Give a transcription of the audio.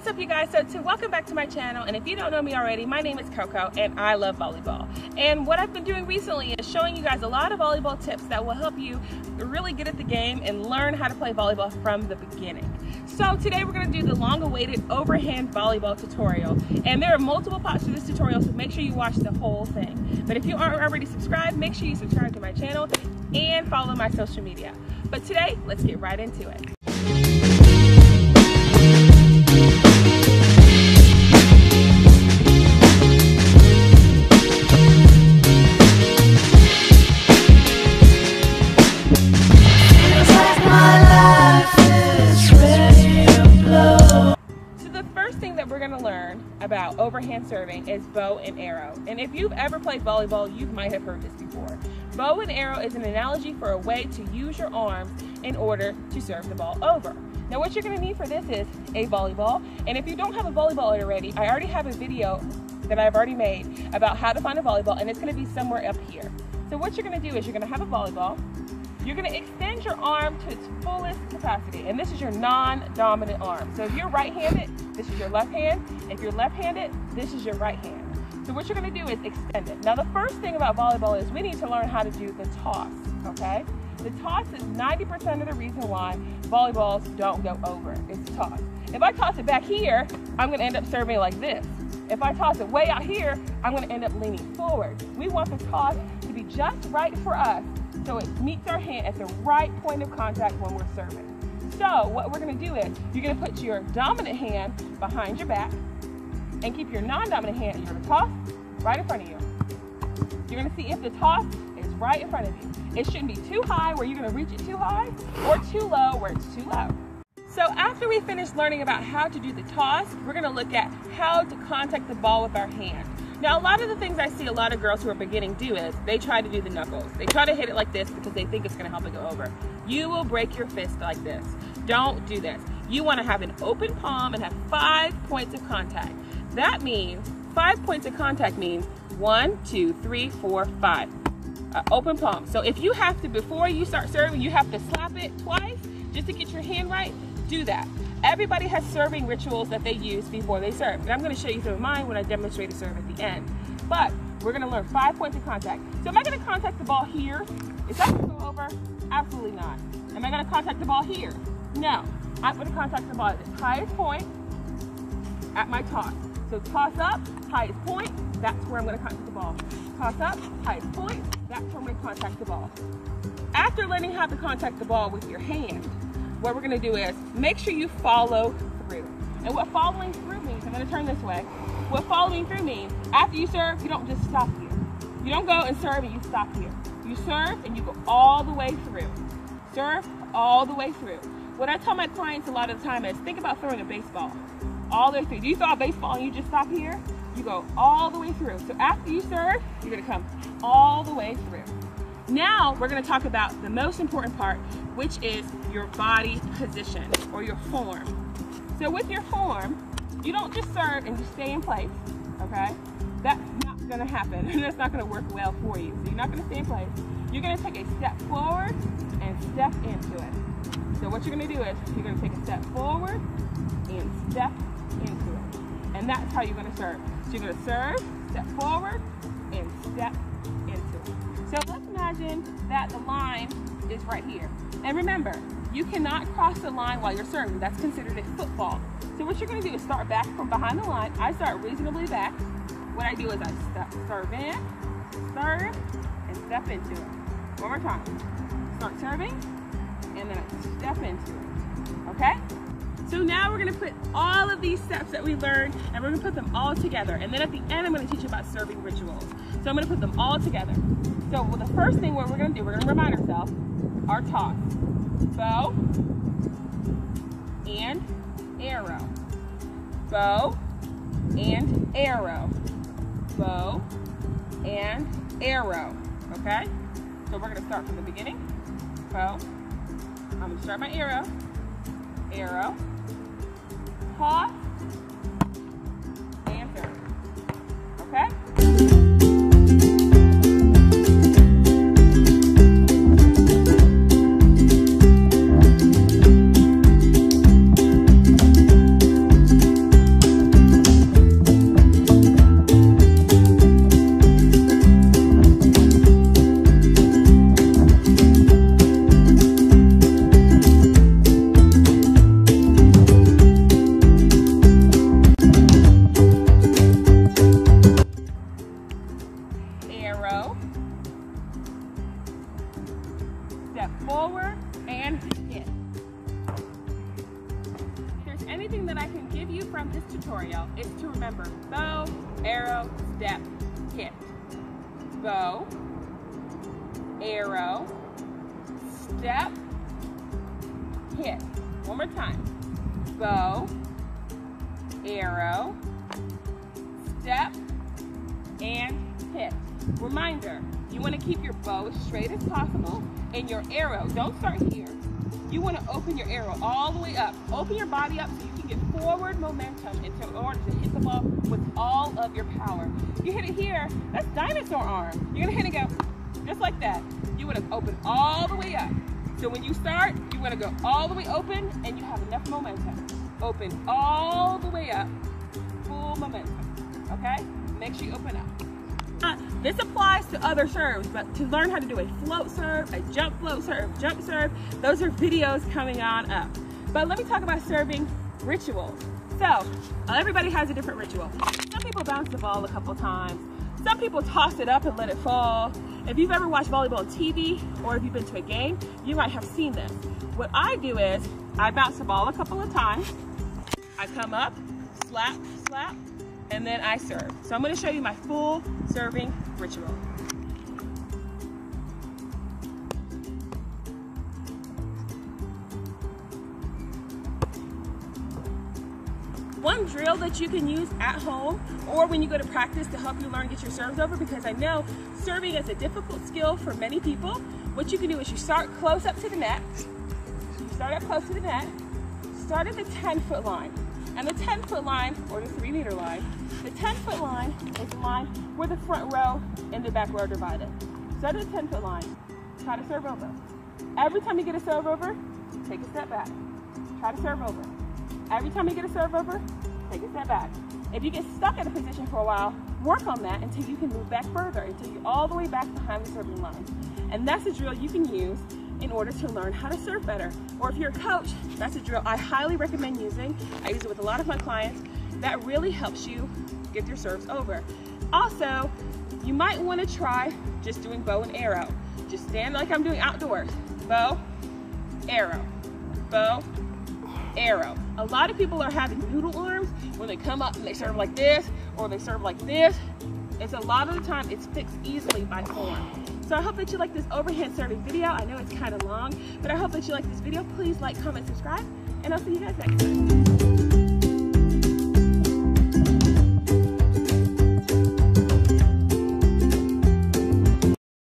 What's up, you guys? Welcome back to my channel, and if you don't know me already, my name is Coco and I love volleyball. And what I've been doing recently is showing you guys a lot of volleyball tips that will help you really get at the game and learn how to play volleyball from the beginning. So today we're going to do the long-awaited overhand volleyball tutorial, and there are multiple parts to this tutorial, so make sure you watch the whole thing. But if you aren't already subscribed, make sure you subscribe to my channel and follow my social media. But today, let's get right into it. We're going to learn about overhand serving is bow and arrow. And if you've ever played volleyball, you might have heard this before. Bow and arrow is an analogy for a way to use your arms in order to serve the ball over. Now what you're going to need for this is a volleyball. And if you don't have a volleyball already, I already have a video that I've already made about how to find a volleyball, and it's going to be somewhere up here. So what you're going to do is you're going to have a volleyball. You're going to extend your arm to its fullest capacity, and this is your non-dominant arm. So if you're right-handed, this is your left hand. If you're left-handed, this is your right hand. So what you're going to do is extend it. Now the first thing about volleyball is we need to learn how to do the toss, okay? The toss is 90% of the reason why volleyballs don't go over. It's toss. If I toss it back here, I'm going to end up serving like this. If I toss it way out here, I'm going to end up leaning forward. We want the toss to be just right for us, so it meets our hand at the right point of contact when we're serving. So what we're going to do is you're going to put your dominant hand behind your back and keep your non-dominant hand, you're going to toss right in front of you. You're going to see if the toss is right in front of you. It shouldn't be too high where you're going to reach it too high, or too low where it's too low. So after we finish learning about how to do the toss, we're going to look at how to contact the ball with our hand. Now, a lot of the things I see a lot of girls who are beginning do is they try to do the knuckles. They try to hit it like this because they think it's going to help it go over. You will break your fist like this. Don't do this. You want to have an open palm and have 5 points of contact. That means 5 points of contact means 1, 2, 3, 4, 5. Open palm. So if you have to, before you start serving, you have to slap it twice just to get your hand right, do that. Everybody has serving rituals that they use before they serve. And I'm going to show you some of mine when I demonstrate a serve at the end. But we're going to learn 5 points of contact. So am I going to contact the ball here? Is that going to go over? Absolutely not. Am I going to contact the ball here? No. I'm going to contact the ball at its highest point at my toss. So toss up, highest point, that's where I'm going to contact the ball. Toss up, highest point, that's where I'm going to contact the ball. After learning how to contact the ball with your hand, what we're going to do is make sure you follow through. And what following through means, I'm going to turn this way. What following through means, after you serve, you don't just stop here. You don't go and serve and you stop here. You serve and you go all the way through. Serve all the way through. What I tell my clients a lot of the time is, think about throwing a baseball all the way through. Do you throw a baseball and you just stop here? You go all the way through. So after you serve, you're going to come all the way through. Now we're going to talk about the most important part, which is your body position or your form. So with your form, you don't just serve and just stay in place, okay? That's not going to happen. That's not going to work well for you. So you're not going to stay in place. You're going to take a step forward and step into it. So what you're going to do is you're going to take a step forward and step into it. And that's how you're going to serve. So you're going to serve, step forward, and step into it. So let's imagine that the line is right here. And remember, you cannot cross the line while you're serving. That's considered a football. So what you're going to do is start back from behind the line. I start reasonably back. What I do is I serve in, serve, and step into it. One more time. Start serving, and then I step into it. Okay? So now we're going to put all of these steps that we learned, and we're going to put them all together. And then at the end, I'm going to teach you about serving rituals. So I'm going to put them all together. So the first thing what we're going to do, we're going to remind ourselves, our toss. Bow and arrow. Bow and arrow. Bow and arrow. Okay? So we're going to start from the beginning. Bow. I'm going to start my arrow. Arrow. Toss. And serve. Okay? I can give you from this tutorial is to remember bow, arrow, step, hit. Bow, arrow, step, hit. One more time. Bow, arrow, step, and hit. Reminder, you want to keep your bow as straight as possible and your arrow, don't start here. You want to open your arrow all the way up. Open your body up so you can get forward momentum in order to hit the ball with all of your power. You hit it here, that's dinosaur arm. You're going to hit it go just like that. You want to open all the way up. So when you start, you want to go all the way open and you have enough momentum. Open all the way up, full momentum, okay? Make sure you open up. This applies to other serves, but to learn how to do a float serve, a jump float serve, jump serve, those are videos coming on up. But let me talk about serving rituals. So, everybody has a different ritual. Some people bounce the ball a couple times. Some people toss it up and let it fall. If you've ever watched volleyball on TV, or if you've been to a game, you might have seen this. What I do is, I bounce the ball a couple of times, I come up, slap, slap, and then I serve. So I'm going to show you my full serving ritual. One drill that you can use at home or when you go to practice to help you learn to get your serves over, because I know serving is a difficult skill for many people. What you can do is you start close up to the net. You start up close to the net, start at the 10-foot line. And the 10-foot line, or the 3-meter line, the 10-foot line is the line where the front row and the back row are divided. Start at the 10-foot line, try to serve over. Every time you get a serve over, take a step back. Try to serve over. Every time you get a serve over, take a step back. If you get stuck in a position for a while, work on that until you can move back further, until you're all the way back behind the serving line. And that's a drill you can use in order to learn how to serve better. Or if you're a coach, that's a drill I highly recommend using. I use it with a lot of my clients. That really helps you get your serves over. Also, you might want to try just doing bow and arrow. Just stand like I'm doing outdoors. Bow, arrow, bow, arrow. A lot of people are having noodle arms when they come up and they serve like this, or they serve like this. It's a lot of the time it's fixed easily by form. So I hope that you like this overhand serving video. I know it's kind of long, but I hope that you like this video. Please like, comment, subscribe, and I'll see you guys next time.